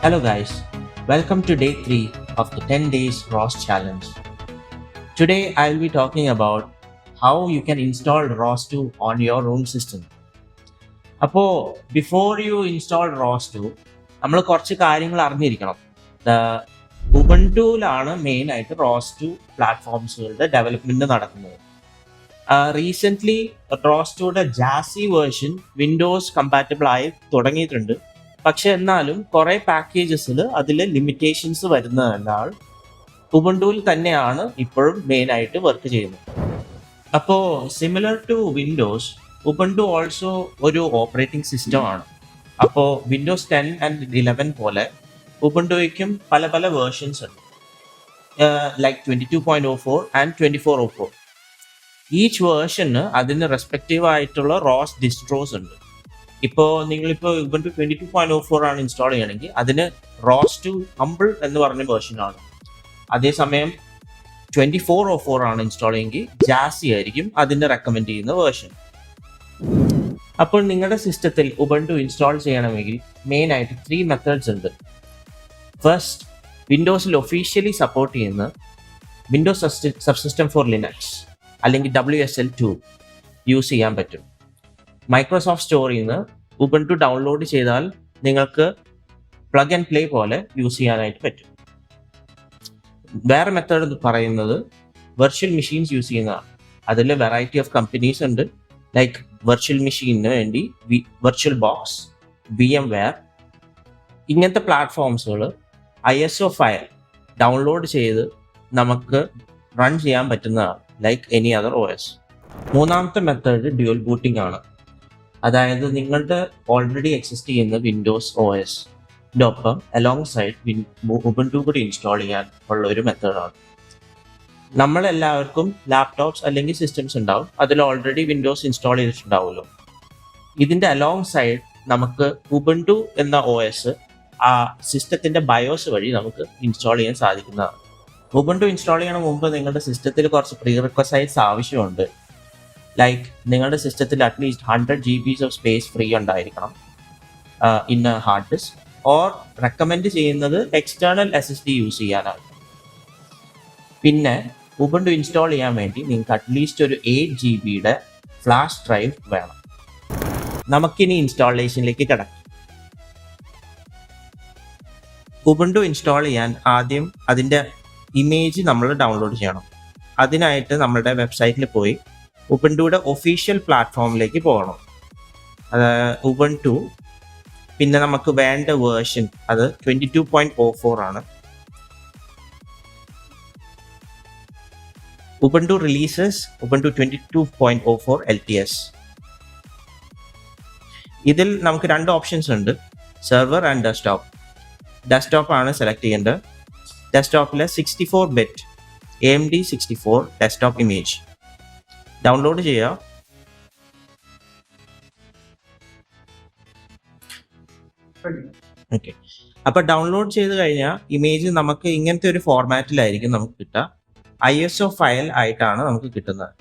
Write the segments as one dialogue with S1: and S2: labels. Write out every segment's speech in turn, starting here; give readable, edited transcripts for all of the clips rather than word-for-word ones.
S1: Hello guys, welcome to day 3 of the 10 days ROS challenge. Today I'll be talking about how you can install ROS2 on your own system. അപ്പോൾ before you install ROS2 നമ്മൾ കുറച്ച് കാര്യങ്ങൾ അറിഞ്ഞിരിക്കണം. ഉബുണ്ടുവിലാണ് മെയിനായിട്ട് ROS2 പ്ലാറ്റ്ഫോംസുകളുടെ development നടക്കുന്നത്. Recently ROS2യുടെ ജാസി വേർഷൻ വിൻഡോസ് കമ്പാറ്റബിൾ ആയി തുടങ്ങിയിട്ടുണ്ട്. പക്ഷെ എന്നാലും കുറെ പാക്കേജസിൽ അതിൽ ലിമിറ്റേഷൻസ് വരുന്നതിനാൽ ഉബുണ്ടുവിൽ തന്നെയാണ് ഇപ്പോഴും മെയിൻ ആയിട്ട് വർക്ക് ചെയ്യുന്നത്. അപ്പോൾ similar to Windows, Ubuntu also ഒരു ഓപ്പറേറ്റിംഗ് സിസ്റ്റം ആണ്. അപ്പോൾ വിൻഡോസ് 10 ആൻഡ് 11 പോലെ ഉബുണ്ടുയ്ക്കും പല പല വേർഷൻസ് ഉണ്ട്, ലൈക്ക് 22.04 ആൻഡ് 24.04. ഈച്ച് വേർഷന് അതിന് റെസ്പെക്റ്റീവ് ആയിട്ടുള്ള റോസ് ഡിസ്ട്രോസ് ഉണ്ട്. ഇപ്പോൾ നിങ്ങളിപ്പോൾ ഉബുണ്ടു 22.04 ആണ് ഇൻസ്റ്റാൾ ചെയ്യണമെങ്കിൽ അതിന് ROS2 ഹംബിൾ എന്ന് പറഞ്ഞ വേർഷനാണ്. അതേസമയം 24.04 ആണ് ഇൻസ്റ്റാൾ ചെയ്യുമെങ്കിൽ ജാസി ആയിരിക്കും അതിൻ്റെ റെക്കമെൻഡ് ചെയ്യുന്ന വേർഷൻ. അപ്പോൾ നിങ്ങളുടെ സിസ്റ്റത്തിൽ ഉബുണ്ടു ഇൻസ്റ്റാൾ ചെയ്യണമെങ്കിൽ മെയിനായിട്ട് 3 മെത്തേഡ്സ് ഉണ്ട്. ഫസ്റ്റ്, വിൻഡോസിൽ ഒഫീഷ്യലി സപ്പോർട്ട് ചെയ്യുന്ന വിൻഡോസ് സബ്സിസ്റ്റം ഫോർ ലിനക്സ് അല്ലെങ്കിൽ WSL2 യൂസ് ചെയ്യാൻ പറ്റും. മൈക്രോസോഫ്റ്റ് സ്റ്റോറിൽ നിന്ന് ഉബുണ്ടു ഡൗൺലോഡ് ചെയ്താൽ നിങ്ങൾക്ക് പ്ലഗ് ആൻഡ് പ്ലേ പോലെ യൂസ് ചെയ്യാനായിട്ട് പറ്റും. വേറെ മെത്തേഡ് പറയുന്നത് വെർച്വൽ മെഷീൻസ് യൂസ് ചെയ്യുന്നതാണ്. അതിൽ വെറൈറ്റി ഓഫ് കമ്പനീസ് ഉണ്ട്, ലൈക്ക് വെർച്വൽ മെഷീനിന് വേണ്ടി വെർച്വൽ ബോക്സ്, VMware. ഇങ്ങനത്തെ പ്ലാറ്റ്ഫോംസുകൾ ISO ഫയൽ ഡൗൺലോഡ് ചെയ്ത് നമുക്ക് റൺ ചെയ്യാൻ പറ്റുന്നതാണ്, ലൈക്ക് എനി അതർ OS. മൂന്നാമത്തെ മെത്തേഡ് ഡ്യുവൽ ബൂട്ടിംഗ് ആണ്. അതായത് നിങ്ങളുടെ ഓൾറെഡി എക്സിസ്റ്റ് ചെയ്യുന്ന വിൻഡോസ് OSന്റെ ഒപ്പം അലോങ് സൈഡ് ഉബുണ്ടു കൂടി ഇൻസ്റ്റാൾ ചെയ്യാൻ ഉള്ള ഒരു മെത്തേഡാണ്. നമ്മളെല്ലാവർക്കും ലാപ്ടോപ്സ് അല്ലെങ്കിൽ സിസ്റ്റംസ് ഉണ്ടാവും, അതിൽ ഓൾറെഡി വിൻഡോസ് ഇൻസ്റ്റാൾ ചെയ്തിട്ടുണ്ടാവുമല്ലോ. ഇതിൻ്റെ അലോങ് സൈഡ് നമുക്ക് ഉബുണ്ടു എന്ന OS ആ സിസ്റ്റത്തിൻ്റെ ബയോസ് വഴി നമുക്ക് ഇൻസ്റ്റാൾ ചെയ്യാൻ സാധിക്കുന്നതാണ്. ഉബുണ്ടു ഇൻസ്റ്റാൾ ചെയ്യണ മുമ്പ് നിങ്ങളുടെ സിസ്റ്റത്തിൽ കുറച്ച് പ്രീ റിക്വസൈറ്റ്സ് ആവശ്യമുണ്ട്. ലൈക്ക് നിങ്ങളുടെ സിസ്റ്റത്തിൽ at least 100 GB of space free ഉണ്ടായിരിക്കണം in a hard disk, or recommend ചെയ്യുന്നത് എക്സ്റ്റേണൽ SSD യൂസ് ചെയ്യാനാണ്. പിന്നെ ഉബുണ്ടു ഇൻസ്റ്റാൾ ചെയ്യാൻ വേണ്ടി നിങ്ങൾക്ക് അറ്റ്ലീസ്റ്റ് ഒരു 8 GB ഫ്ലാഷ് ഡ്രൈവ് വേണം. നമുക്കിനി ഇൻസ്റ്റാളേഷനിലേക്ക് കിടക്കാം. ഉബുണ്ടു ഇൻസ്റ്റാൾ ചെയ്യാൻ ആദ്യം അതിൻ്റെ ഇമേജ് നമ്മൾ ഡൗൺലോഡ് ചെയ്യണം. അതിനായിട്ട് നമ്മുടെ വെബ്സൈറ്റിൽ പോയി ഉബുണ്ടുയുടെ ഒഫീഷ്യൽ പ്ലാറ്റ്ഫോമിലേക്ക് പോകണം. ഉബുണ്ടു, പിന്നെ നമുക്ക് വേണ്ട വേർഷൻ അത് 22.04 ആണ്. Ubuntu releases Ubuntu 22.04 LTS. ഇതിൽ നമുക്ക് 2 ഓപ്ഷൻസ് ഉണ്ട്, സെർവർ ആൻഡ് ഡെസ്ക്ടോപ്പ്. ഡെസ്ക്ടോപ്പ് ആണ് സെലക്ട് ചെയ്യേണ്ടത്. ഡെസ്ക്ടോപ്പിലെ 64-bit AMD 64 desktop image download ചെയ്യുക. ഓക്കെ, അപ്പോൾ ഡൗൺലോഡ് ചെയ്ത് കഴിഞ്ഞാൽ ഇമേജ് നമുക്ക് ഇങ്ങനത്തെ ഒരു ഫോർമാറ്റിലായിരിക്കും നമുക്ക് കിട്ടുക. ISO ഫയൽ ആയിട്ടാണ് നമുക്ക് കിട്ടുന്നത്.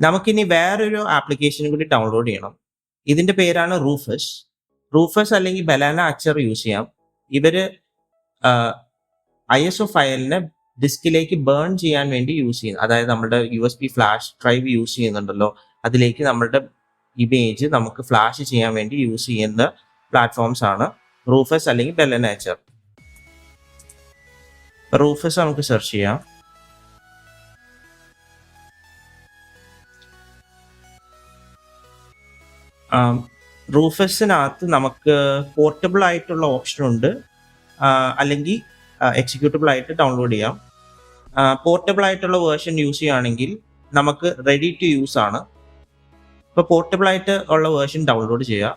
S1: നമുക്കിനി വേറൊരു ആപ്ലിക്കേഷൻ കൂടി ഡൗൺലോഡ് ചെയ്യണം. ഇതിൻ്റെ പേരാണ് റൂഫസ് അല്ലെങ്കിൽ ബലാന അച്ചർ യൂസ് ചെയ്യാം. ഇവർ ISO ഫയലിനെ ഡിസ്കിലേക്ക് ബേൺ ചെയ്യാൻ വേണ്ടി യൂസ് ചെയ്യുന്നത്, അതായത് നമ്മുടെ USB ഫ്ലാഷ് ഡ്രൈവ് യൂസ് ചെയ്യുന്നുണ്ടല്ലോ, അതിലേക്ക് നമ്മുടെ ഇമേജ് നമുക്ക് ഫ്ലാഷ് ചെയ്യാൻ വേണ്ടി യൂസ് ചെയ്യുന്ന പ്ലാറ്റ്ഫോംസ് ആണ് റൂഫസ് അല്ലെങ്കിൽ ബെലനേച്ചർ. റൂഫസ് നമുക്ക് സെർച്ച് ചെയ്യാം. റൂഫസിനകത്ത് നമുക്ക് പോർട്ടബിൾ ആയിട്ടുള്ള ഓപ്ഷൻ ഉണ്ട്, അല്ലെങ്കിൽ എക്സിക്യൂട്ടബിൾ ആയിട്ട് ഡൗൺലോഡ് ചെയ്യാം. പോർട്ടബിൾ ആയിട്ടുള്ള വേർഷൻ യൂസ് ചെയ്യുകയാണെങ്കിൽ നമുക്ക് റെഡി ടു യൂസ് ആണ്. ഇപ്പോൾ പോർട്ടബിൾ ആയിട്ട് ഉള്ള വേർഷൻ ഡൗൺലോഡ് ചെയ്യുക.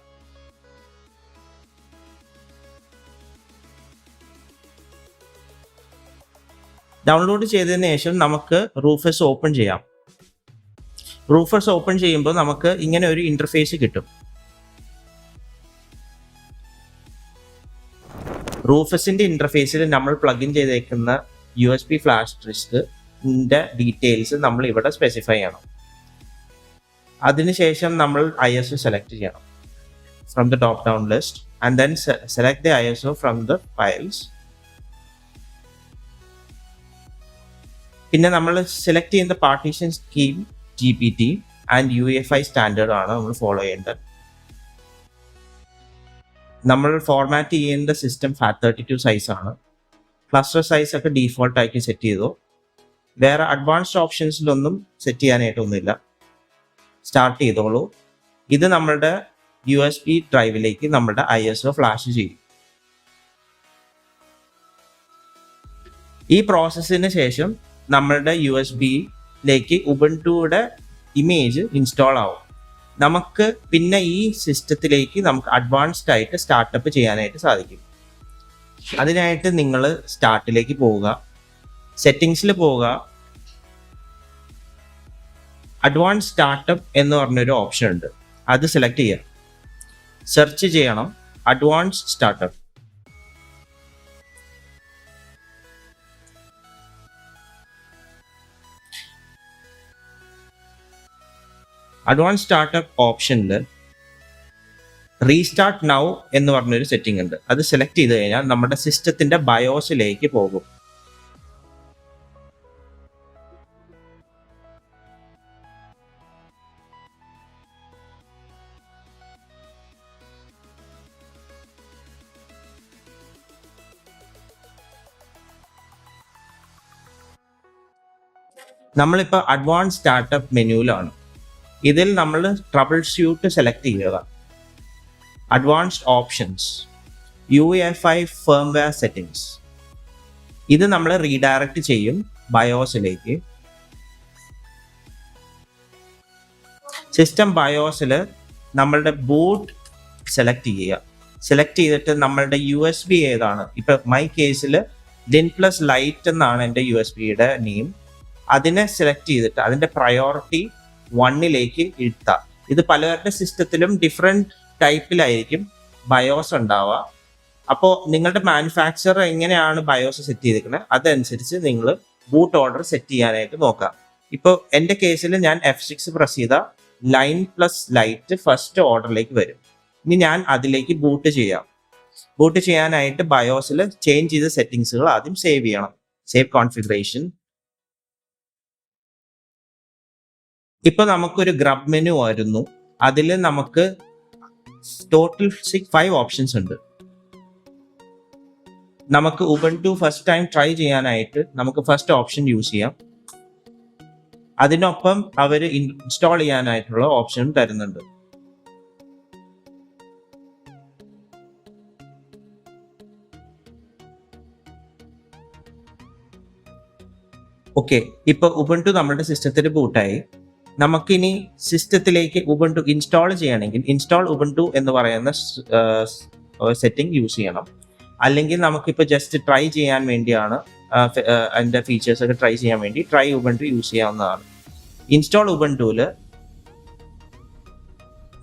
S1: ഡൗൺലോഡ് ചെയ്തതിന് ശേഷം നമുക്ക് റൂഫസ് ഓപ്പൺ ചെയ്യാം. റൂഫസ് ഓപ്പൺ ചെയ്യുമ്പോൾ നമുക്ക് ഇങ്ങനെ ഒരു ഇന്റർഫേസ് കിട്ടും. റൂഫസിന്റെ ഇന്റർഫേസിൽ നമ്മൾ പ്ലഗിൻ ചെയ്തേക്കുന്ന USB ഫ്ലാഷ് ഡിസ്കിന്റെ ഡീറ്റെയിൽസ് നമ്മൾ ഇവിടെ സ്പെസിഫൈ ചെയ്യണം. അതിനുശേഷം നമ്മൾ ISO സെലക്ട് ചെയ്യണം from the drop down list. and then select the ISO from the files. പിന്നെ നമ്മൾ സെലക്ട് ചെയ്യുന്ന partition scheme GPT and UEFI standard ആണ് നമ്മൾ ഫോളോ ചെയ്യേണ്ടത്. നമ്മൾ ഫോർമാറ്റ് ചെയ്യേണ്ട സിസ്റ്റം FAT32 സൈസ് ആണ്. ക്ലസ്റ്റർ സൈസ് ഒക്കെ ഡീഫോൾട്ട് ആക്കി സെറ്റ് ചെയ്തു. വേറെ അഡ്വാൻസ്ഡ് ഓപ്ഷൻസിലൊന്നും സെറ്റ് ചെയ്യാനായിട്ടൊന്നുമില്ല. സ്റ്റാർട്ട് ചെയ്തോളൂ. ഇത് നമ്മളുടെ USB ഡ്രൈവിലേക്ക് നമ്മുടെ ISO ഫ്ലാഷ് ചെയ്യും. ഈ പ്രോസസ്സിന് ശേഷം നമ്മളുടെ USB-ലേക്ക് ഉബുണ്ടുയുടെ ഇമേജ് ഇൻസ്റ്റാൾ ആവും. നമുക്ക് പിന്നെ ഈ സിസ്റ്റത്തിലേക്ക് നമുക്ക് അഡ്വാൻസ്ഡ് ആയിട്ട് സ്റ്റാർട്ടപ്പ് ചെയ്യാനായിട്ട് സാധിക്കും. അതിനായിട്ട് നിങ്ങൾ സ്റ്റാർട്ടിലേക്ക് പോവുക, സെറ്റിങ്സിൽ പോവുക, അഡ്വാൻസ് സ്റ്റാർട്ടപ്പ് എന്ന് പറഞ്ഞൊരു ഓപ്ഷൻ ഉണ്ട്, അത് സെലക്ട് ചെയ്യുക. സെർച്ച് ചെയ്യണം അഡ്വാൻസ് സ്റ്റാർട്ടപ്പ്. അഡ്വാൻസ് സ്റ്റാർട്ടപ്പ് ഓപ്ഷനിൽ റീസ്റ്റാർട്ട് നൗ എന്ന് പറഞ്ഞൊരു സെറ്റിംഗ് ഉണ്ട്. അത് സെലക്ട് ചെയ്ത് കഴിഞ്ഞാൽ നമ്മുടെ സിസ്റ്റത്തിന്റെ ബയോസിലേക്ക് പോകും. നമ്മളിപ്പോൾ അഡ്വാൻസ് സ്റ്റാർട്ടപ്പ് മെനുവിലാണ്. ഇതിൽ നമ്മൾ ട്രബിൾ ഷൂട്ട് സെലക്ട് ചെയ്യുക. Advanced options, UEFI firmware settings. ഇത് നമ്മൾ റീഡയറക്റ്റ് ചെയ്യും ബയോസിലേക്ക്. സിസ്റ്റം ബയോസിൽ നമ്മളുടെ ബൂട്ട് സെലക്ട് ചെയ്യുക. സെലക്ട് ചെയ്തിട്ട് നമ്മളുടെ USB ഏതാണ്, ഇപ്പൊ മൈ കേസിൽ DIN+ ലൈറ്റ് എന്നാണ് എൻ്റെ USB-യുടെ നെയിം. അതിനെ സെലക്ട് ചെയ്തിട്ട് അതിന്റെ പ്രയോറിറ്റി 1ലേക്ക് ഇരുത്താം. ഇത് പലരുടെ സിസ്റ്റത്തിലും ഡിഫറെന്റ് ടൈപ്പിലായിരിക്കും ബയോസ് ഉണ്ടാവുക. അപ്പോൾ നിങ്ങളുടെ മാനുഫാക്ചറർ എങ്ങനെയാണ് ബയോസ് സെറ്റ് ചെയ്തിരിക്കുന്നത് അതനുസരിച്ച് നിങ്ങൾ ബൂട്ട് ഓർഡർ സെറ്റ് ചെയ്യാനായിട്ട് നോക്കാം. ഇപ്പോൾ എൻ്റെ കേസിൽ ഞാൻ F6 പ്രസ് ചെയ്ത LINE+ ലൈറ്റ് ഫസ്റ്റ് ഓർഡറിലേക്ക് വരും. ഇനി ഞാൻ അതിലേക്ക് ബൂട്ട് ചെയ്യാം. ബൂട്ട് ചെയ്യാനായിട്ട് ബയോസിൽ ചേഞ്ച് ചെയ്ത സെറ്റിങ്സുകൾ ആദ്യം സേവ് ചെയ്യണം. Save configuration. ഇപ്പൊ നമുക്കൊരു ഗ്രബ് മെനു വരുന്നു. അതിൽ നമുക്ക് ടോട്ടൽ 5 ഓപ്ഷൻസ് ഉണ്ട്. നമുക്ക് ഉബുണ്ടു ഫസ്റ്റ് ടൈം ട്രൈ ചെയ്യാനായിട്ട് നമുക്ക് ഫസ്റ്റ് ഓപ്ഷൻ യൂസ് ചെയ്യാം. അതിനൊപ്പം അവർ ഇൻസ്റ്റാൾ ചെയ്യാനായിട്ടുള്ള ഓപ്ഷൻ തരുന്നുണ്ട്. ഓക്കെ, ഇപ്പൊ ഉബുണ്ടു നമ്മുടെ സിസ്റ്റത്തിൽ ബൂട്ടായി. നമുക്കിനി സിസ്റ്റത്തിലേക്ക് ഉബുണ്ടു ഇൻസ്റ്റാൾ ചെയ്യണമെങ്കിൽ ഇൻസ്റ്റാൾ ഉബുണ്ടു എന്ന് പറയുന്ന സെറ്റിംഗ് യൂസ് ചെയ്യണം. അല്ലെങ്കിൽ നമുക്കിപ്പോൾ ജസ്റ്റ് ട്രൈ ചെയ്യാൻ വേണ്ടിയാണ്, അതിൻ്റെ ഫീച്ചേഴ്സ് ഒക്കെ ട്രൈ ചെയ്യാൻ വേണ്ടി ട്രൈ ഉബുണ്ടു യൂസ് ചെയ്യാവുന്നതാണ്. ഇൻസ്റ്റാൾ ഉബുണ്ടുവിൽ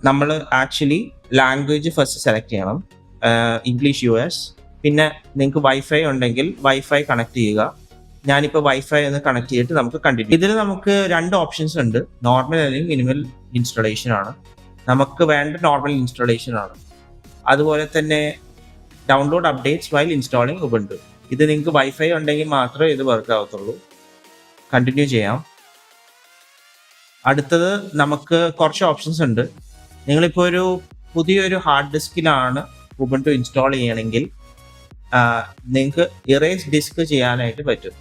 S1: നമ്മൾ ആക്ച്വലി ലാംഗ്വേജ് ഫസ്റ്റ് സെലക്ട് ചെയ്യണം, ഇംഗ്ലീഷ് US. പിന്നെ നിങ്ങൾക്ക് വൈഫൈ ഉണ്ടെങ്കിൽ വൈഫൈ കണക്ട് ചെയ്യുക. ഞാനിപ്പോൾ വൈഫൈ ഒന്ന് കണക്ട് ചെയ്തിട്ട് നമുക്ക് കണ്ടിന്യൂ. ഇതിൽ നമുക്ക് 2 ഓപ്ഷൻസ് ഉണ്ട്, നോർമൽ അല്ലെങ്കിൽ മിനിമൽ ഇൻസ്റ്റാളേഷൻ ആണ്. നമുക്ക് വേണ്ട നോർമൽ ഇൻസ്റ്റാളേഷൻ ആണ്. അതുപോലെ തന്നെ download updates while installing Ubuntu. ഇത് നിങ്ങൾക്ക് വൈഫൈ ഉണ്ടെങ്കിൽ മാത്രമേ ഇത് വർക്ക് ആവത്തുള്ളൂ. കണ്ടിന്യൂ ചെയ്യാം. അടുത്തത് നമുക്ക് കുറച്ച് ഓപ്ഷൻസ് ഉണ്ട്. നിങ്ങളിപ്പോൾ ഒരു പുതിയൊരു ഹാർഡ് ഡിസ്കിലാണ് ഉബുണ്ടു ഇൻസ്റ്റാൾ ചെയ്യണമെങ്കിൽ നിങ്ങൾക്ക് ഇറേസ് ഡിസ്ക് ചെയ്യാനായിട്ട് പറ്റും.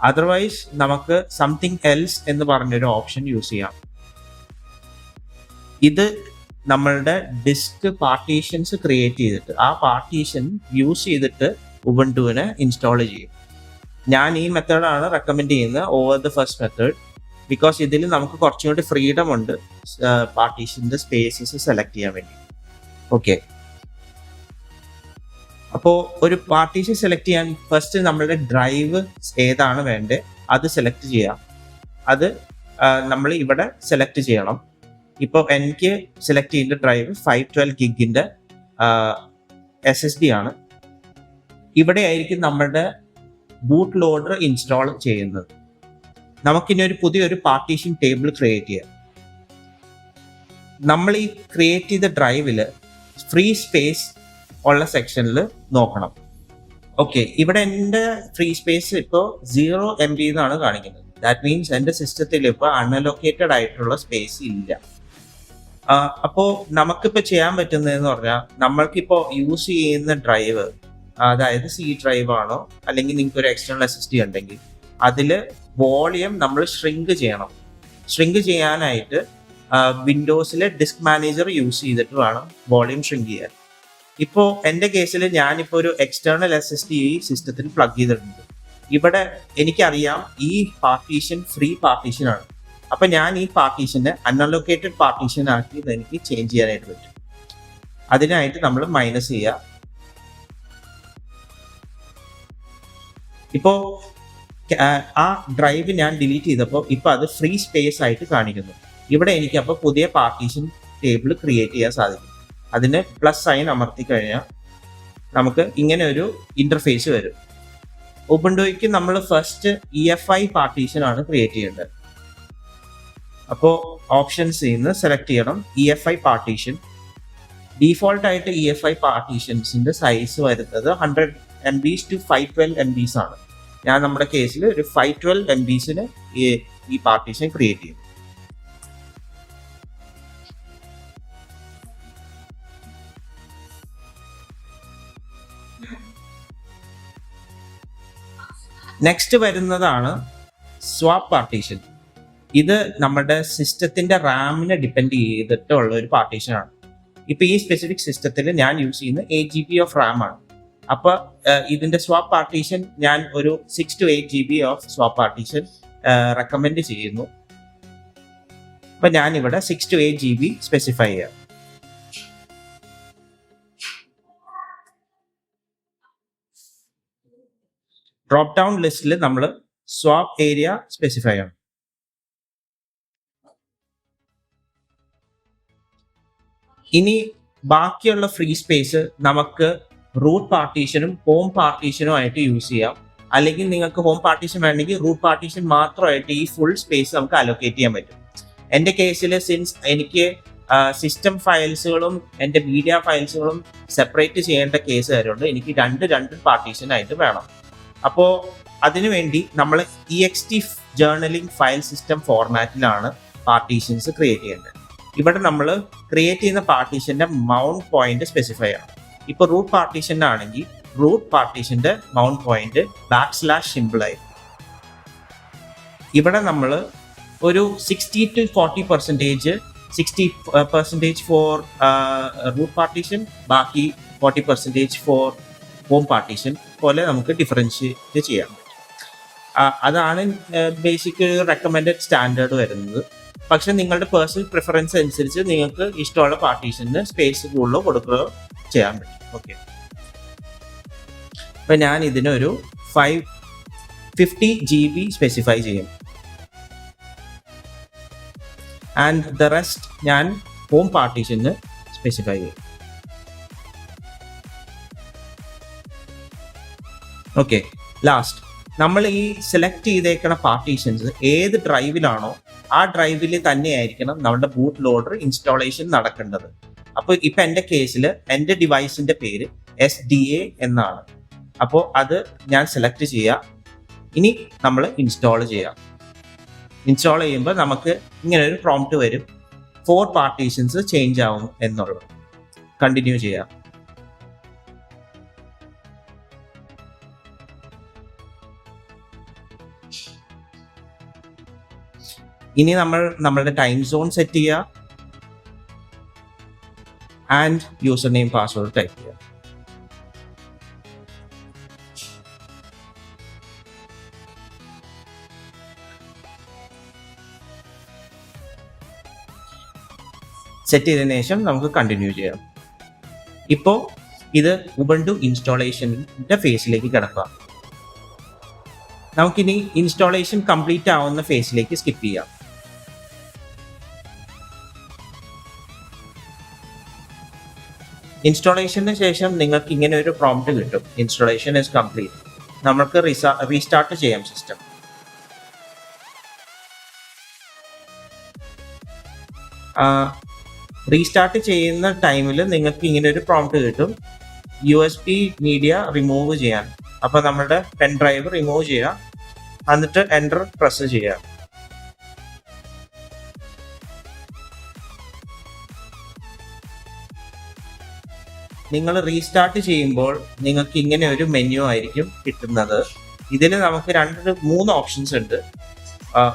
S1: അതർവൈസ് നമുക്ക് സംതിങ് എൽസ് എന്ന് പറഞ്ഞൊരു ഓപ്ഷൻ യൂസ് ചെയ്യാം. ഇത് നമ്മളുടെ ഡിസ്ക് പാർട്ടീഷൻസ് ക്രിയേറ്റ് ചെയ്തിട്ട് ആ പാർട്ടീഷൻ യൂസ് ചെയ്തിട്ട് ഉബുണ്ടുവിനെ ഇൻസ്റ്റാൾ ചെയ്യും. ഞാൻ ഈ മെത്തേഡാണ് റെക്കമെൻഡ് ചെയ്യുന്നത് over the first method. Because ഇതിൽ നമുക്ക് കുറച്ചും കൂടി ഫ്രീഡം ഉണ്ട് പാർട്ടീഷൻ്റെ സ്പേസസ് സെലക്ട് ചെയ്യാൻ വേണ്ടി. ഓക്കെ, അപ്പോൾ ഒരു പാർട്ടീഷൻ സെലക്ട് ചെയ്യാൻ ഫസ്റ്റ് നമ്മളുടെ ഡ്രൈവ് ഏതാണ് വേണ്ടത് അത് സെലക്ട് ചെയ്യാം. അത് നമ്മൾ ഇവിടെ സെലക്ട് ചെയ്യണം. ഇപ്പോൾ എനിക്ക് സെലക്ട് ചെയ്യേണ്ട ഡ്രൈവ് 512 ഗിഗിൻ്റെ SSD ആണ്. ഇവിടെ ആയിരിക്കും നമ്മളുടെ ബൂട്ട് ലോഡർ ഇൻസ്റ്റാൾ ചെയ്യുന്നത്. നമുക്കിനി ഒരു പുതിയൊരു പാർട്ടീഷൻ ടേബിൾ ക്രിയേറ്റ് ചെയ്യാം. നമ്മൾ ഈ ക്രിയേറ്റ് ചെയ്ത ഡ്രൈവിൽ ഫ്രീ സ്പേസ് ഉള്ള സെക്ഷനിൽ നോക്കണം. ഓക്കെ, ഇവിടെ എൻ്റെ ഫ്രീ സ്പേസ് ഇപ്പോൾ 0 MB എന്നാണ് കാണിക്കുന്നത്. ദാറ്റ് മീൻസ് എൻ്റെ സിസ്റ്റത്തിൽ ഇപ്പോൾ അൺഅലോക്കേറ്റഡ് ആയിട്ടുള്ള സ്പേസ് ഇല്ല. അപ്പോൾ നമുക്കിപ്പോൾ ചെയ്യാൻ പറ്റുന്നതെന്ന് പറഞ്ഞാൽ, നമ്മൾക്കിപ്പോൾ യൂസ് ചെയ്യുന്ന ഡ്രൈവ്, അതായത് C ഡ്രൈവ് ആണോ അല്ലെങ്കിൽ നിങ്ങൾക്ക് ഒരു എക്സ്റ്റേണൽ SSD ഉണ്ടെങ്കിൽ അതിൽ വോളിയം നമ്മൾ ഷ്രിങ്ക് ചെയ്യണം. ഷ്രിങ്ക് ചെയ്യാനായിട്ട് വിൻഡോസിലെ ഡിസ്ക് മാനേജർ യൂസ് ചെയ്തിട്ട് വേണം വോളിയം ഷ്രിങ്ക് ചെയ്യാൻ. ഇപ്പോൾ എൻ്റെ കേസിൽ ഞാനിപ്പോൾ ഒരു എക്സ്റ്റേണൽ SSD സിസ്റ്റത്തിൽ പ്ലഗ് ചെയ്തിട്ടുണ്ട്. ഇവിടെ എനിക്കറിയാം ഈ പാർട്ടീഷൻ ഫ്രീ പാർട്ടീഷനാണ്. അപ്പം ഞാൻ ഈ പാർട്ടീഷനെ അൺഅലോക്കേറ്റഡ് പാർട്ടീഷൻ ആക്കി എനിക്ക് ചേഞ്ച് ചെയ്യാനായിട്ട് പറ്റും. അതിനായിട്ട് നമ്മൾ മൈനസ് ചെയ്യുക. ഇപ്പോൾ ആ ഡ്രൈവ് ഞാൻ ഡിലീറ്റ് ചെയ്തപ്പോൾ ഇപ്പോൾ അത് ഫ്രീ സ്പേസ് ആയിട്ട് കാണിക്കുന്നു. ഇവിടെ എനിക്ക് അപ്പോൾ പുതിയ പാർട്ടീഷൻ ടേബിൾ ക്രിയേറ്റ് ചെയ്യാൻ സാധിക്കും. അതിന് പ്ലസ് സൈൻ അമർത്തി കഴിഞ്ഞാൽ നമുക്ക് ഇങ്ങനെ ഒരു ഇന്റർഫേസ് വരും. ഉബുണ്ടുയ്ക്ക് നമ്മൾ ഫസ്റ്റ് EFI പാർട്ടീഷൻ ആണ് ക്രിയേറ്റ് ചെയ്യേണ്ടത്. അപ്പോൾ ഓപ്ഷൻസ് നിന്ന് സെലക്ട് ചെയ്യണം EFI പാർട്ടീഷൻ. ഡീഫോൾട്ട് ആയിട്ട് EFI പാർട്ടീഷൻസിന്റെ സൈസ് വരുന്നത് 100 MB to 512 MB ആണ്. ഞാൻ നമ്മുടെ കേസിൽ ഒരു 512 MB ഈ പാർട്ടീഷൻ ക്രിയേറ്റ് ചെയ്യും. നെക്സ്റ്റ് വരുന്നതാണ് സ്വാപ്പ് പാർട്ടീഷൻ. ഇത് നമ്മുടെ സിസ്റ്റത്തിന്റെ റാമിനെ ഡിപ്പെൻഡ് ചെയ്തിട്ടുള്ള ഒരു പാർട്ടീഷനാണ്. ഇപ്പൊ ഈ സ്പെസിഫിക് സിസ്റ്റത്തിൽ ഞാൻ യൂസ് ചെയ്യുന്ന 8 GB ഓഫ് റാം ആണ്. അപ്പൊ ഇതിന്റെ സ്വാപ്പ് പാർട്ടീഷൻ ഞാൻ ഒരു 6 to 8 GB of swap partition recommend ചെയ്യുന്നു. അപ്പൊ ഞാൻ ഇവിടെ 6 to 8 GB സ്പെസിഫൈ ചെയ്യാം. ഡ്രോപ്പ് ഡൗൺ ലിസ്റ്റിൽ നമ്മൾ സ്വാപ്പ് ഏരിയ സ്പെസിഫൈ ചെയ്യണം. ഇനി ബാക്കിയുള്ള ഫ്രീ സ്പേസ് നമുക്ക് റൂട്ട് പാർട്ടീഷനും ഹോം പാർട്ടീഷനും ആയിട്ട് യൂസ് ചെയ്യാം. അല്ലെങ്കിൽ നിങ്ങൾക്ക് ഹോം പാർട്ടീഷൻ വേണമെങ്കിൽ റൂട്ട് പാർട്ടീഷൻ മാത്രമായിട്ട് ഈ ഫുൾ സ്പേസ് നമുക്ക് അലോക്കേറ്റ് ചെയ്യാൻ പറ്റും. എൻ്റെ കേസിൽ സിൻസ് എനിക്ക് സിസ്റ്റം ഫയൽസുകളും എൻ്റെ മീഡിയ ഫയൽസുകളും സെപ്പറേറ്റ് ചെയ്യേണ്ട കേസ് ആയതുകൊണ്ട് എനിക്ക് രണ്ട് പാർട്ടീഷൻ ആയിട്ട് വേണം. അപ്പോൾ അതിനുവേണ്ടി നമ്മൾ EXT ജേർണലിംഗ് ഫയൽ സിസ്റ്റം ഫോർമാറ്റിലാണ് പാർട്ടീഷൻസ് ക്രിയേറ്റ് ചെയ്യേണ്ടത്. ഇവിടെ നമ്മൾ ക്രിയേറ്റ് ചെയ്യുന്ന പാർട്ടീഷന്റെ മൗണ്ട് പോയിന്റ് സ്പെസിഫൈ ചെയ്യണം. ഇപ്പോൾ റൂട്ട് പാർട്ടീഷൻ്റെ ആണെങ്കിൽ റൂട്ട് പാർട്ടീഷന്റെ മൗണ്ട് പോയിന്റ് \/ ആയി. ഇവിടെ നമ്മൾ ഒരു 60 to 40%, 60% ഫോർ റൂട്ട് പാർട്ടീഷൻ, ബാക്കി 40% ഫോർ ഹോം പാർട്ടീഷൻ പോലെ നമുക്ക് ഡിഫറൻഷിയേറ്റ് ചെയ്യാൻ പറ്റും. അതാണ് ബേസിക് റെക്കമെൻഡഡ് സ്റ്റാൻഡേർഡ് വരുന്നത്. പക്ഷെ നിങ്ങളുടെ പേഴ്സണൽ പ്രിഫറൻസ് അനുസരിച്ച് നിങ്ങൾക്ക് ഇഷ്ടമുള്ള പാർട്ടീഷന് സ്പേസ് കൂടുതലോ കൊടുക്കുകയോ ചെയ്യാൻ പറ്റും. ഓക്കെ, അപ്പൊ ഞാൻ ഇതിനൊരു 550 GB സ്പെസിഫൈ ചെയ്യും. ആൻഡ് ദ റെസ്റ്റ് ഞാൻ ഹോം പാർട്ടീഷന് സ്പെസിഫൈ ചെയ്യും. ഓക്കെ, ലാസ്റ്റ് നമ്മൾ ഈ സെലക്ട് ചെയ്തേക്കുന്ന പാർട്ടീഷൻസ് ഏത് ഡ്രൈവിലാണോ ആ ഡ്രൈവിൽ തന്നെയായിരിക്കണം നമ്മുടെ ബൂട്ട് ലോഡർ ഇൻസ്റ്റാളേഷൻ നടക്കേണ്ടത്. അപ്പോൾ ഇപ്പൊ എൻ്റെ കേസിൽ എൻ്റെ ഡിവൈസിന്റെ പേര് SDA എന്നാണ്. അപ്പോൾ അത് ഞാൻ സെലക്ട് ചെയ്യാം. ഇനി നമ്മൾ ഇൻസ്റ്റാൾ ചെയ്യാം. ഇൻസ്റ്റാൾ ചെയ്യുമ്പോൾ നമുക്ക് ഇങ്ങനെ ഒരു പ്രോംപ്റ്റ് വരും, 4 പാർട്ടീഷൻസ് ചേഞ്ച് ആവും എന്നുള്ളത്. കണ്ടിന്യൂ ചെയ്യാം. ഇനി നമ്മൾ നമ്മളുടെ ടൈം സോൺ സെറ്റ് ചെയ്യുക and user name password type ചെയ്യുക. സെറ്റ് ചെയ്തതിനു ശേഷം നമുക്ക് കണ്ടിന്യൂ ചെയ്യാം. ഇപ്പോൾ ഇത് ഉബുണ്ടു ഇൻസ്റ്റാളേഷൻ്റെ ഫേസിലേക്ക് കിടക്കുക. നമുക്കിനി ഇൻസ്റ്റാളേഷൻ കംപ്ലീറ്റ് ആവുന്ന ഫേസിലേക്ക് സ്കിപ്പ് ചെയ്യാം. ഇൻസ്റ്റാളേഷന് ശേഷം നിങ്ങൾക്ക് ഇങ്ങനെ ഒരു പ്രോംപ്റ്റ് കിട്ടും, ഇൻസ്റ്റാളേഷൻ ഇസ് കംപ്ലീറ്റ്. നമുക്ക് റീസ്റ്റാർട്ട് ചെയ്യാം സിസ്റ്റം. റീസ്റ്റാർട്ട് ചെയ്യുന്ന ടൈമിൽ നിങ്ങൾക്ക് ഇങ്ങനെ ഒരു പ്രോംപ്റ്റ് കിട്ടും, USB മീഡിയ റിമൂവ് ചെയ്യാൻ. അപ്പോൾ നമ്മുടെ പെൻ ഡ്രൈവ് റിമൂവ് ചെയ്യുക, എന്നിട്ട് എൻ്റർ പ്രസ് ചെയ്യുക. നിങ്ങൾ റീസ്റ്റാർട്ട് ചെയ്യുമ്പോൾ നിങ്ങൾക്ക് ഇങ്ങനെ ഒരു മെനു ആയിരിക്കും കിട്ടുന്നത്. ഇതിൽ നമുക്ക് 3 ഓപ്ഷൻസ് ഉണ്ട്.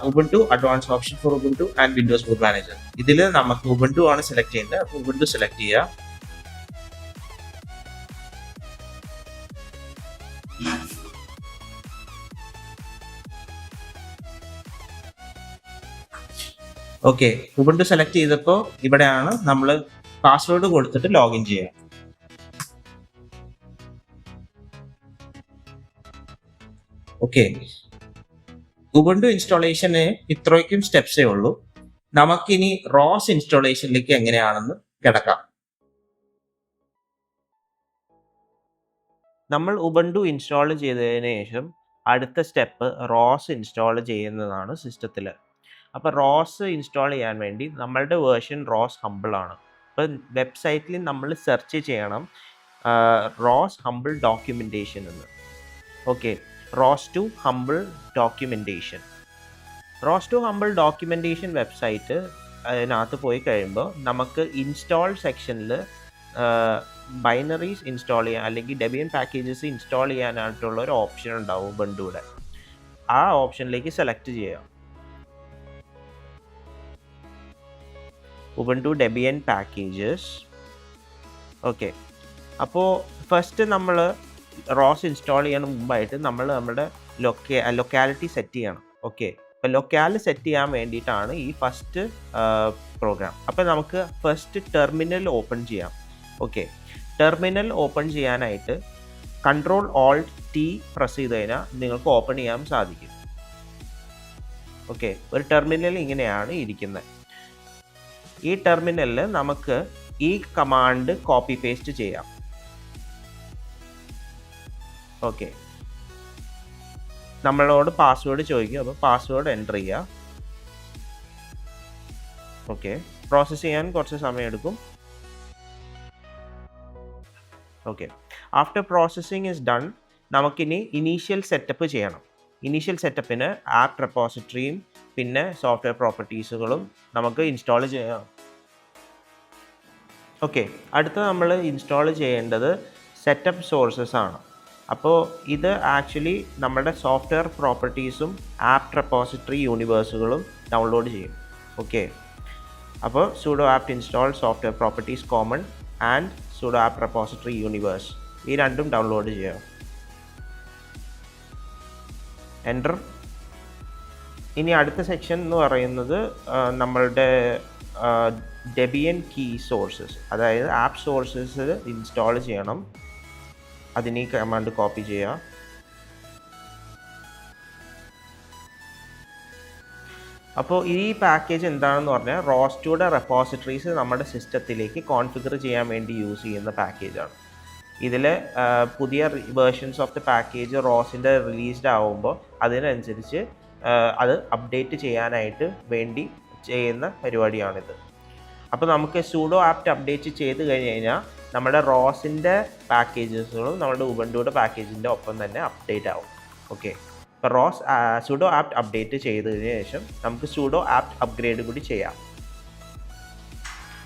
S1: Ubuntu, advance option for Ubuntu and Windows boot manager. ഇതിൽ നമുക്ക് ഉബുണ്ടു ആണ് സെലക്ട് ചെയ്യേണ്ടത്. അപ്പോൾ ഉബുണ്ടു സെലക്ട് ചെയ്യുക. ഓക്കെ, ഉബുണ്ടു സെലക്ട് ചെയ്തപ്പോൾ ഇവിടെയാണ് നമ്മൾ പാസ്വേഡ് കൊടുത്തിട്ട് ലോഗിൻ ചെയ്യുക. ഓക്കെ, ഉബുണ്ടു ഇൻസ്റ്റാളേഷന് ഇത്രയ്ക്കും സ്റ്റെപ്സേ ഉള്ളൂ. നമുക്കിനി റോസ് ഇൻസ്റ്റാളേഷനിലേക്ക് എങ്ങനെയാണെന്ന് കിടക്കാം. നമ്മൾ ഉബുണ്ടു ഇൻസ്റ്റാൾ ചെയ്തതിന് ശേഷം അടുത്ത സ്റ്റെപ്പ് റോസ് ഇൻസ്റ്റാൾ ചെയ്യുന്നതാണ് സിസ്റ്റത്തിൽ. അപ്പോൾ റോസ് ഇൻസ്റ്റാൾ ചെയ്യാൻ വേണ്ടി നമ്മളുടെ വേർഷൻ റോസ് ഹംബിൾ ആണ്. അപ്പം വെബ്സൈറ്റിൽ നമ്മൾ സെർച്ച് ചെയ്യണം റോസ് ഹംബിൾ ഡോക്യുമെൻറ്റേഷൻ എന്ന്. Okay, ROS two Humble documentation. ROS two Humble documentation website അതിനകത്ത് പോയി കഴിയുമ്പോൾ നമുക്ക് ഇൻസ്റ്റാൾ സെക്ഷനിൽ ബൈനറീസ് ഇൻസ്റ്റാൾ ചെയ്യാൻ അല്ലെങ്കിൽ ഡെബിയൻ പാക്കേജസ് ഇൻസ്റ്റാൾ ചെയ്യാനായിട്ടുള്ള ഒരു ഓപ്ഷൻ ഉണ്ടാവും ഉബുണ്ടുവിടെ. ആ ഓപ്ഷനിലേക്ക് സെലക്ട് ചെയ്യാം, ഉബുണ്ടു ഡെബിയൻ പാക്കേജസ്. ഓക്കെ, അപ്പോൾ ഫസ്റ്റ് നമ്മൾ റോസ് ഇൻസ്റ്റാൾ ചെയ്യാൻ മുമ്പായിട്ട് നമ്മൾ നമ്മുടെ ലൊക്കാലിറ്റി സെറ്റ് ചെയ്യണം. ഓക്കെ, അപ്പോൾ ലൊക്കാലിറ്റി സെറ്റ് ചെയ്യാൻ വേണ്ടിയിട്ടാണ് ഈ ഫസ്റ്റ് പ്രോഗ്രാം. അപ്പോൾ നമുക്ക് ഫസ്റ്റ് ടെർമിനൽ ഓപ്പൺ ചെയ്യാം. ഓക്കെ, ടെർമിനൽ ഓപ്പൺ ചെയ്യാനായിട്ട് Ctrl+Alt+T പ്രസ് ചെയ്ത് കഴിഞ്ഞാൽ നിങ്ങൾക്ക് ഓപ്പൺ ചെയ്യാൻ സാധിക്കും. ഓക്കെ, ഒരു ടെർമിനൽ ഇങ്ങനെയാണ് ഇരിക്കുന്നത്. ഈ ടെർമിനലിൽ നമുക്ക് ഈ കമാൻഡ് കോപ്പി പേസ്റ്റ് ചെയ്യാം. ഓക്കെ, നമ്മളോട് പാസ്വേഡ് ചോദിക്കും, അപ്പോൾ പാസ്വേഡ് എൻ്റർ ചെയ്യുക. ഓക്കെ, പ്രോസസ്സ് ചെയ്യാൻ കുറച്ച് സമയം എടുക്കും. Okay, after processing is done, നമുക്കിനി ഇനീഷ്യൽ സെറ്റപ്പ് ചെയ്യണം. ഇനീഷ്യൽ സെറ്റപ്പിന് ആപ്പ് റെപ്പോസിറ്ററിയും പിന്നെ സോഫ്റ്റ്വെയർ പ്രോപ്പർട്ടീസുകളും നമുക്ക് ഇൻസ്റ്റാൾ ചെയ്യാം. ഓക്കെ, അടുത്ത നമ്മൾ ഇൻസ്റ്റാൾ ചെയ്യേണ്ടത് സെറ്റപ്പ് സോഴ്സസ് ആണ്. അപ്പോൾ ഇത് ആക്ച്വലി നമ്മുടെ സോഫ്റ്റ്വെയർ പ്രോപ്പർട്ടീസും ആപ്പ് റെപ്പോസിറ്ററി യൂണിവേഴ്സുകളും ഡൗൺലോഡ് ചെയ്യും. ഓക്കെ, അപ്പോൾ sudo apt install software properties common and sudo apt repository universe, ഈ രണ്ടും ഡൗൺലോഡ് ചെയ്യാം. എൻ്റർ. ഇനി അടുത്ത സെക്ഷൻ എന്ന് പറയുന്നത് നമ്മളുടെ ഡെബിയൻ കീ സോഴ്സസ്, അതായത് ആപ്പ് സോഴ്സസ് ഇൻസ്റ്റാൾ ചെയ്യണം. അതിന് ഈ കമാൻഡ് കോപ്പി ചെയ്യുക. അപ്പോൾ ഈ പാക്കേജ് എന്താണെന്ന് പറഞ്ഞാൽ റോസ്റ്റുയുടെ റെപ്പോസിറ്ററീസ് നമ്മുടെ സിസ്റ്റത്തിലേക്ക് കോൺഫിഗർ ചെയ്യാൻ വേണ്ടി യൂസ് ചെയ്യുന്ന പാക്കേജാണ്. ഇതിൽ പുതിയ വേർഷൻസ് ഓഫ് ദ പാക്കേജ് റോസിൻ്റെ റിലീസ്ഡ് ആവുമ്പോൾ അതിനനുസരിച്ച് അത് അപ്ഡേറ്റ് ചെയ്യാനായിട്ട് വേണ്ടി ചെയ്യുന്ന പരിപാടിയാണിത്. അപ്പോൾ നമുക്ക് sudo apt അപ്ഡേറ്റ് ചെയ്ത് കഴിഞ്ഞ് കഴിഞ്ഞാൽ നമ്മുടെ റോസിൻ്റെ പാക്കേജസുകളും നമ്മുടെ ഉബുണ്ടുയുടെ പാക്കേജിൻ്റെ ഒപ്പം തന്നെ അപ്ഡേറ്റ് ആവും. ഓക്കെ, ഇപ്പോൾ റോസ് sudo apt അപ്ഡേറ്റ് ചെയ്തതിന് ശേഷം നമുക്ക് sudo apt അപ്ഗ്രേഡ് കൂടി ചെയ്യാം.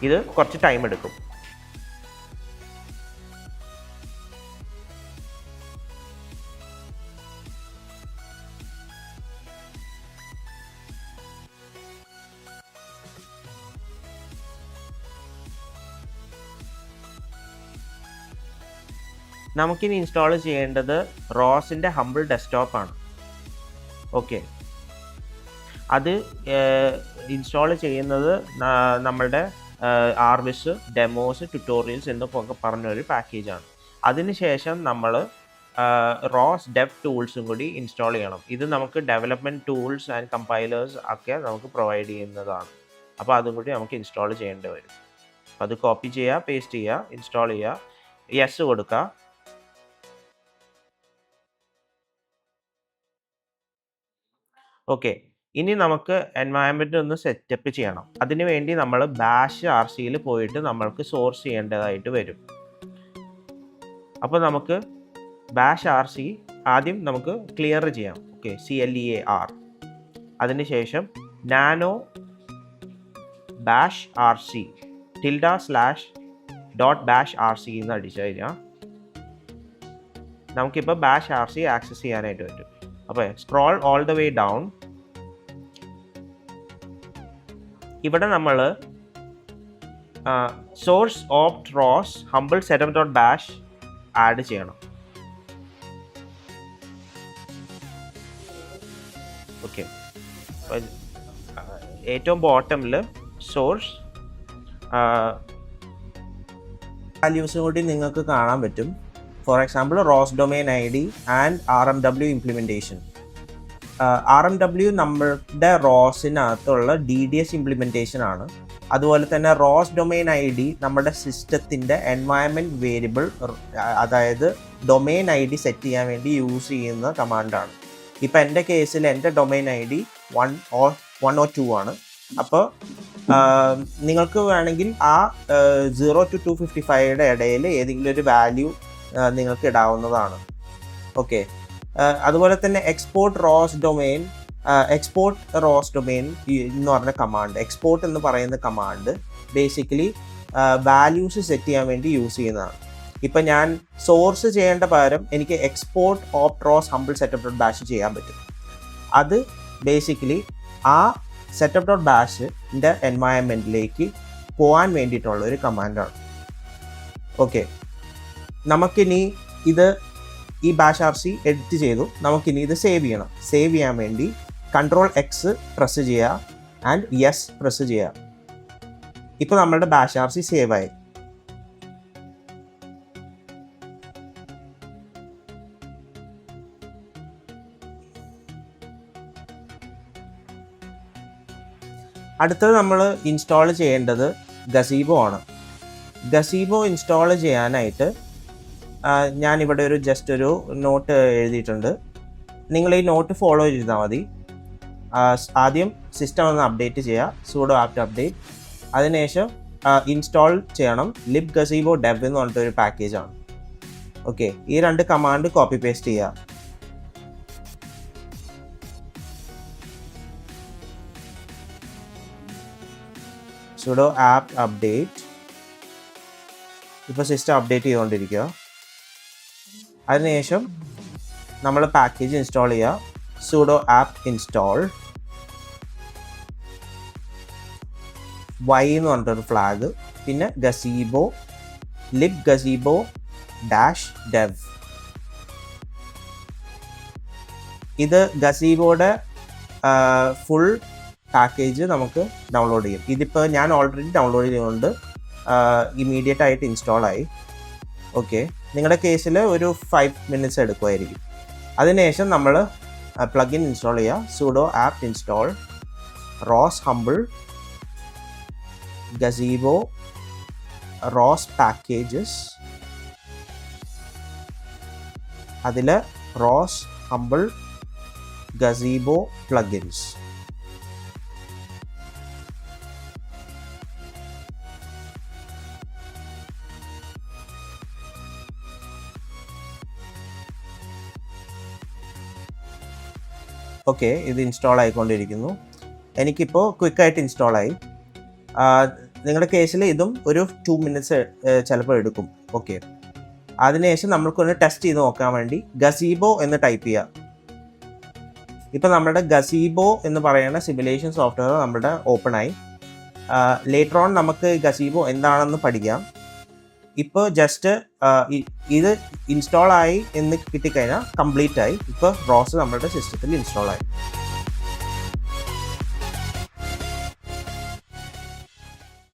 S1: ഇത് കുറച്ച് ടൈം എടുക്കും. നമുക്കിനി ഇൻസ്റ്റാൾ ചെയ്യേണ്ടത് റോസിൻ്റെ ഹംബിൾ ഡെസ്ക്ടോപ്പാണ്. ഓക്കെ, അത് ഇൻസ്റ്റാൾ ചെയ്യുന്നത് നമ്മളുടെ ആർവിസ്, ഡെമോസ്, ട്യൂട്ടോറിയൽസ് എന്നൊക്കെ പറഞ്ഞൊരു പാക്കേജാണ്. അതിനുശേഷം നമ്മൾ റോസ് ഡെവ് ടൂൾസും കൂടി ഇൻസ്റ്റാൾ ചെയ്യണം. ഇത് നമുക്ക് ഡെവലപ്മെൻറ്റ് ടൂൾസ് ആൻഡ് കമ്പൈലേഴ്സ് ഒക്കെ നമുക്ക് പ്രൊവൈഡ് ചെയ്യുന്നതാണ്. അപ്പോൾ അതും കൂടി നമുക്ക് ഇൻസ്റ്റാൾ ചെയ്യേണ്ടി വരും. അപ്പോൾ അത് കോപ്പി ചെയ്യുക, പേസ്റ്റ് ചെയ്യുക, ഇൻസ്റ്റാൾ ചെയ്യുക, യെസ് കൊടുക്കുക. ഓക്കെ, ഇനി നമുക്ക് എൻവയൺമെൻറ്റ് ഒന്ന് സെറ്റപ്പ് ചെയ്യണം. അതിന് വേണ്ടി നമ്മൾ ബാഷ് RCയിൽ പോയിട്ട് നമ്മൾക്ക് സോഴ്സ് ചെയ്യേണ്ടതായിട്ട് വരും. അപ്പോൾ നമുക്ക് ബാഷ് RC ആദ്യം നമുക്ക് ക്ലിയർ ചെയ്യാം. Okay, CLEAR. അതിനുശേഷം നാനോ ബാഷ് RC /.bash/RC എന്ന് അടിച്ചു കഴിഞ്ഞാൽ നമുക്കിപ്പോൾ ബാഷ് RC ആക്സസ് ചെയ്യാനായിട്ട് പറ്റും. അപ്പോൾ scroll all the way down. ഇവിടെ നമ്മൾ source opt rose humble setup.bash add ചെയ്യണം. ഓക്കെ, ഏറ്റവും ബോട്ടമിൽ സോഴ്സ് വാല്യൂസും കൂടി നിങ്ങൾക്ക് കാണാൻ പറ്റും. For example rose domain ID and RMW implementation. RMW നമ്മുടെ റോസിനകത്തുള്ള DDS ഇംപ്ലിമെൻറ്റേഷൻ ആണ്. അതുപോലെ തന്നെ റോസ് ഡൊമൈൻ ID നമ്മുടെ സിസ്റ്റത്തിൻ്റെ എൻവയൺമെൻറ്റ് വേരിയബിൾ, അതായത് ഡൊമൈൻ ID സെറ്റ് ചെയ്യാൻ വേണ്ടി യൂസ് ചെയ്യുന്ന കമാൻഡാണ്. ഇപ്പോൾ എൻ്റെ കേസിൽ എൻ്റെ ഡൊമൈൻ ID 1 or 2 ആണ്. അപ്പോൾ നിങ്ങൾക്ക് വേണമെങ്കിൽ ആ 0 to 255 ഇടയിൽ ഏതെങ്കിലും ഒരു വാല്യൂ നിങ്ങൾക്ക് ഇടാവുന്നതാണ്. ഓക്കെ, അതുപോലെ തന്നെ എക്സ്പോർട്ട് റോസ് ഡൊമൈൻ എന്ന് പറഞ്ഞ കമാൻഡ്, എക്സ്പോർട്ട് എന്ന് പറയുന്ന കമാൻഡ് ബേസിക്കലി വാല്യൂസ് സെറ്റ് ചെയ്യാൻ വേണ്ടി യൂസ് ചെയ്യുന്നതാണ്. ഇപ്പം ഞാൻ സോഴ്സ് ചെയ്യേണ്ട പകരം എനിക്ക് export opt rose humble setup.bash ചെയ്യാൻ പറ്റും. അത് ബേസിക്കലി ആ setup.bashൻ്റെ എൻവയൺമെൻറ്റിലേക്ക് പോകാൻ വേണ്ടിയിട്ടുള്ള ഒരു കമാൻഡാണ്. ഓക്കെ, നമുക്കിനി ഈ ബാഷ് RC എഡിറ്റ് ചെയ്തു. നമുക്കിനി ഇത് സേവ് ചെയ്യണം. സേവ് ചെയ്യാൻ വേണ്ടി Ctrl+X പ്രസ് ചെയ്യുക ആൻഡ് യെസ് പ്രസ് ചെയ്യുക. ഇപ്പോൾ നമ്മുടെ ബാഷ് RC സേവ് ആയി. അടുത്തത് നമ്മൾ ഇൻസ്റ്റാൾ ചെയ്യേണ്ടത് ഗസീബോ ആണ്. ഗസീബോ ഇൻസ്റ്റാൾ ചെയ്യാനായിട്ട് ഞാനിവിടെ ജസ്റ്റ് ഒരു നോട്ട് എഴുതിയിട്ടുണ്ട്. നിങ്ങൾ ഈ നോട്ട് ഫോളോ ചെയ്താൽ മതി. ആദ്യം സിസ്റ്റം ഒന്ന് അപ്ഡേറ്റ് ചെയ്യുക, sudo apt update. അതിനുശേഷം ഇൻസ്റ്റാൾ ചെയ്യണം libgazebo dev എന്ന് പറഞ്ഞിട്ടൊരു പാക്കേജാണ്. ഓക്കെ, ഈ 2 കമാൻഡ് കോപ്പി പേസ്റ്റ് ചെയ്യുക. sudo apt update. ഇപ്പോൾ സിസ്റ്റം അപ്ഡേറ്റ് ചെയ്തുകൊണ്ടിരിക്കുക. അതിനുശേഷം നമ്മൾ പാക്കേജ് ഇൻസ്റ്റാൾ ചെയ്യുക. sudo apt install y എന്ന് പറഞ്ഞിട്ടൊരു ഫ്ലാഗ്, പിന്നെ gazebo libgazebo -dev. ഇത് ഗസീബോയുടെ ഫുൾ പാക്കേജ് നമുക്ക് ഡൗൺലോഡ് ചെയ്യും. ഇതിപ്പോൾ ഞാൻ ഓൾറെഡി ഡൗൺലോഡ് ചെയ്തുകൊണ്ട് ഇമീഡിയറ്റ് ആയിട്ട് ഇൻസ്റ്റാൾ ആയി. ഓക്കെ, നിങ്ങളുടെ കേസിൽ ഒരു 5 minutes എടുക്കുമായിരിക്കും. അതിനുശേഷം നമ്മൾ പ്ലഗിൻ ഇൻസ്റ്റാൾ ചെയ്യുക. sudo apt install ROS humble gazebo ROS packages. അതിൽ ROS humble gazebo plugins. Okay, ഇത് ഇൻസ്റ്റാൾ ആയിക്കൊണ്ടിരിക്കുന്നു. എനിക്കിപ്പോൾ ക്വിക്കായിട്ട് ഇൻസ്റ്റാൾ ആയി. നിങ്ങളുടെ കേസിൽ ഇതും ഒരു 2 minutes ചിലപ്പോൾ എടുക്കും. ഓക്കെ, അതിനുശേഷം നമ്മൾക്കൊന്ന് ടെസ്റ്റ് ചെയ്ത് നോക്കാൻ വേണ്ടി ഗസീബോ എന്ന് ടൈപ്പ് ചെയ്യുക. ഇപ്പോൾ നമ്മുടെ ഗസീബോ എന്ന് പറയുന്ന സിമുലേഷൻ സോഫ്റ്റ്വെയർ നമ്മുടെ ഓപ്പൺ ആയി. ലേറ്റർ ഓൺ നമുക്ക് ഗസീബോ എന്താണെന്ന് പഠിക്കാം. ഇപ്പോൾ ജസ്റ്റ് ഇത് ഇൻസ്റ്റാൾ ആയി എന്ന് കിട്ടിക്കഴിഞ്ഞാൽ കംപ്ലീറ്റ് ആയി. ഇപ്പോൾ റോസ് നമ്മുടെ സിസ്റ്റത്തിൽ ഇൻസ്റ്റാൾ ആയി.